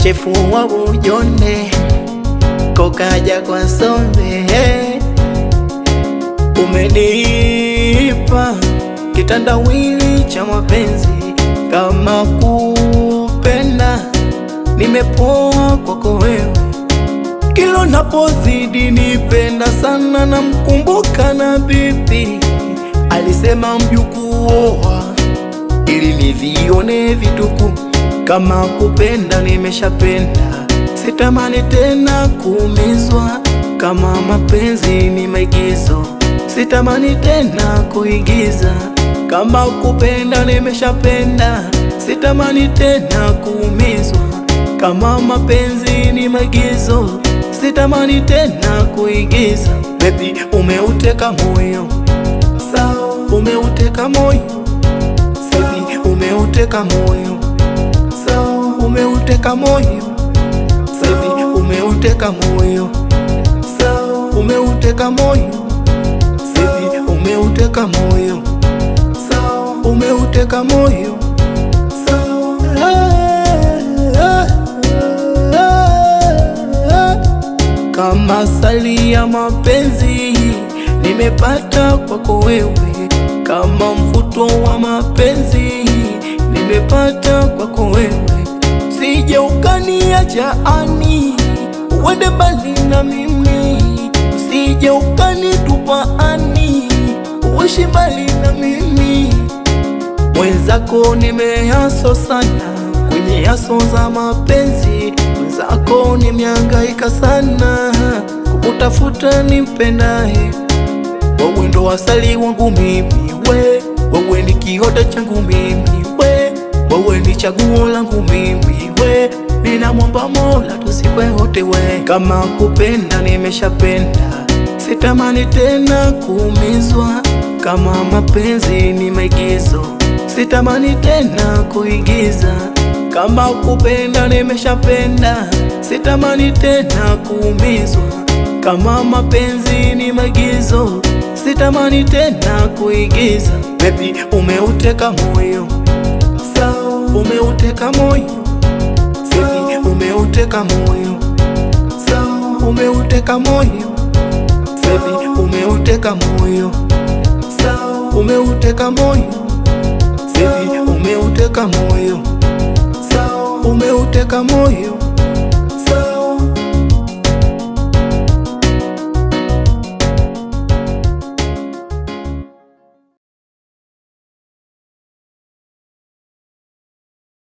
chefu wa ujone kokaja kwa sombe. Umenipa kitandawili cha mapenzi, kama kupenda nimepoa kwako wewe. Kilo napozidi nipenda sana, na mkumbuka na bibi alisema mjukuu oa ili nivione vituku. Kama kupenda nimeshapenda, sitamani tena kuumizwa. Kama mapenzi ni maigizo, sitamani tena kuigiza. Kama kupenda nimeshapenda, sitamani tena kuumizwa. Kama mapenzi ni maigizo, sitamani tena kuigiza. Baby, umeuteka moyo, sawa, umeuteka moyo. Baby, umeuteka moyo, sawa, umeuteka moyo. Baby, umeuteka moyo, sawa, umeuteka moyo. Baby, umeuteka moyo, sawa, umeuteka moyo. Kama sali ya mapenzi nimepata kwako wewe, kama mvuto wa mapenzi nimepata kwako wewe. Sije ukaniacha ani uende mbali na mimi, sije ukanitupa ani uishi mbali na mimi. Mwenzako nimehaso sana kwenye haso za mapenzi, mwenzako nimehangaika sana kukutafuta nimpendaye. Wewe ndo asali wangu mimi we, wewe ni kiota changu mimi we, wewe ni chaguo langu mimi we. Ninamwomba Mola tusikwe wote we. Kama kupenda nimeshapenda, sitamani tena kuumizwa. Kama mapenzi ni maigizo, sitamani tena kuigiza. Kama kupenda nimeshapenda, sitamani tena kuumizwa. Kama mapenzi ni maigizo, sitamani tena kuigiza. Baby, umeuteka moyo, sawa, umeuteka moyo. Baby, umeuteka moyo, sawa, umeuteka moyo. Baby, umeuteka moyo, sawa, umeuteka moyo. Baby, umeuteka moyo, sawa, umeuteka moyo.